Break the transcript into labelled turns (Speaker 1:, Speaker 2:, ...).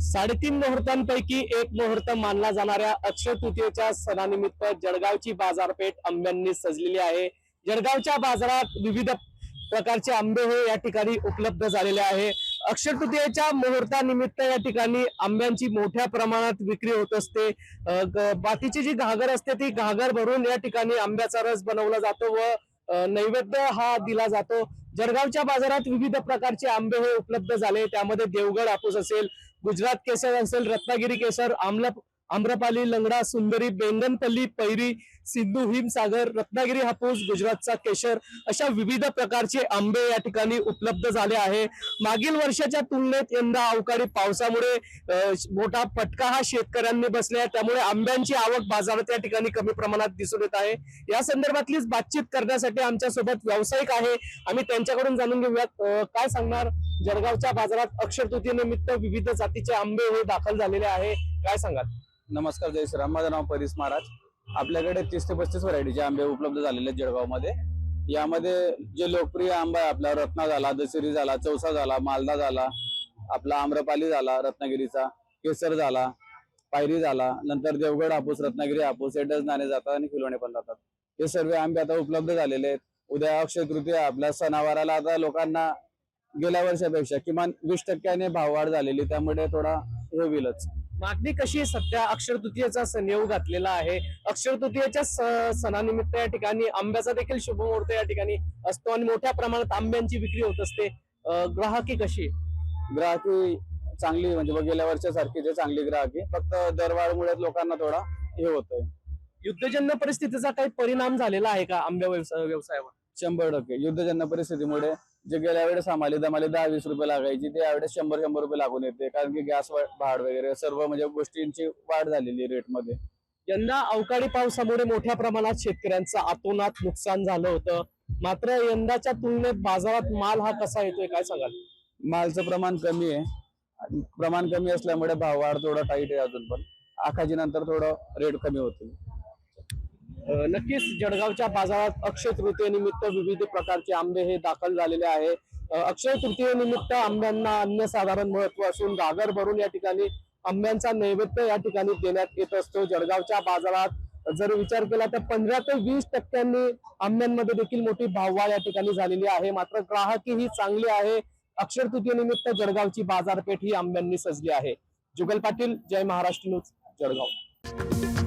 Speaker 1: 3.5 मुहूर्तांपैकी एक मुहूर्त मानला जाणाऱ्या अक्षय तृतीयेच्या सणानिमित्त जळगावची बाजारपेठ आंब्यांनी सजलेली आहे। जळगावच्या बाजारात विविध प्रकारचे आंबे हे या ठिकाणी उपलब्ध झालेले आहे। अक्षय तृतीयेच्या मुहूर्तानिमित्त या ठिकाणी आंब्यांची मोठ्या प्रमाणात विक्री होत असते। बाकीची जी घागर असते ती घागर भरून या ठिकाणी आंब्याचा रस बनवला जातो व नैवेद्य हा दिला जातो। जळगावच्या बाजारात विविध प्रकारचे आंबे हे उपलब्ध झाले, त्यामध्ये देवगड हापूस असेल, गुजरात केसर असेल, रत्नागिरी केसर, आम्रपाली, लंगडा, सुंदरी, बेंगनपल्ली, पैरी, सिंधू, हिमसागर, रत्नागिरी हापूस, गुजरातचा केशर अशा विविध प्रकारचे आंबे या ठिकाणी उपलब्ध झाले आहे। मागील वर्षाच्या तुलनेत यंदा अवकाळी पावसामुळे मोठा फटका हा शेतकऱ्यांनी बसला, त्यामुळे आंब्यांची आवक बाजारात या ठिकाणी कमी प्रमाणात दिसून येत आहे। या संदर्भातलीच बातचीत करण्यासाठी आमच्या सोबत व्यावसायिक आहे, आम्ही त्यांच्याकडून जाणून घेऊयात काय सांगणार। जळगावच्या बाजारात अक्षय तृतीयेनिमित्त विविध जातीचे आंबे हे दाखल झालेले आहे, काय सांगाल?
Speaker 2: नमस्कार, जय श्रीराम। माझं नाव परेश महाराज। आपल्याकडे 30 ते 35 व्हरायटीचे आंबे उपलब्ध झालेले आहेत जळगावमध्ये। यामध्ये जे लोकप्रिय आंबा आहे आपला रत्ना झाला, दशेरी झाला, चौसा झाला, मालदा झाला, आपला आम्रपाली झाला, रत्नागिरीचा केसर झाला, पायरी झाला, नंतर देवगड हापूस, रत्नागिरी हापूस, हे डझनाने जातात आणि किलोने पण जातात। हे सर्व आंबे आता उपलब्ध झालेले आहेत। उद्या अक्षय तृतीया आपल्या सणावाराला आता लोकांना गेल्या वर्षापेक्षा किमान 20% भाववाढ झालेली, त्यामुळे थोडा हे होईलच।
Speaker 1: मागणी कशी आहे सध्या? अक्षय तृतीयेचा सण येऊ घातलेला आहे, अक्षय तृतीयेच्या सणानिमित्त या ठिकाणी आंब्याचा देखील शुभमुहूर्त या ठिकाणी असतो आणि मोठ्या प्रमाणात आंब्यांची विक्री होत असते। ग्राहकी कशी?
Speaker 2: ग्राहकी चांगली, म्हणजे गेल्या वर्षासारखी जे चांगली ग्राहकी, फक्त दरवाढीमुळे लोकांना थोडा हे होतंय।
Speaker 1: युद्धजन्य परिस्थितीचा काही परिणाम झालेला आहे का आंबे व्यवसायावर?
Speaker 2: 100% युद्धजन्य परिस्थितीमुळे जे गेल्या वेळेस आम्हाला दमाले 10-20 रुपये लागायची ते यावेळेस 100 रुपये लागून येते, कारण की गॅस भाड वगैरे सर्व म्हणजे गोष्टींची वाढ झालेली रेटमध्ये।
Speaker 1: यंदा अवकाळी पावसामुळे मोठ्या प्रमाणात शेतकऱ्यांचं अतोनात नुकसान झालं होतं, मात्र यंदाच्या तुलनेत बाजारात माल हा कसा येतोय, काय सांगाल?
Speaker 2: मालचं प्रमाण कमी आहे, प्रमाण कमी असल्यामुळे भाववाढ थोडा टाईट आहे अजून, पण आखाजी नंतर थोडं रेट कमी होतील।
Speaker 1: नक्कीच जळगावच्या बाजारात अक्षय तृतीयेनिमित्त विविध प्रकारचे आंबे हे दाखल झालेले आहे। अक्षय तृतीयेनिमित्त आंब्यांना अनन्यसाधारण महत्व असून घागर भरून या ठिकाणी आंब्यांचा नैवेद्य या ठिकाणी देण्यात येत असतो। जळगावच्या बाजारात जर विचार केला तर 15 ते 20% आंब्यांमध्ये देखील मोठी भाववाढ या ठिकाणी झालेली आहे, मात्र ग्राहकी ही चांगली आहे। अक्षय तृतीयेनिमित्त जळगावची बाजारपेठ ही आंब्यांनी सजली आहे। जुगल पाटील, जय महाराष्ट्र न्यूज, जळगाव।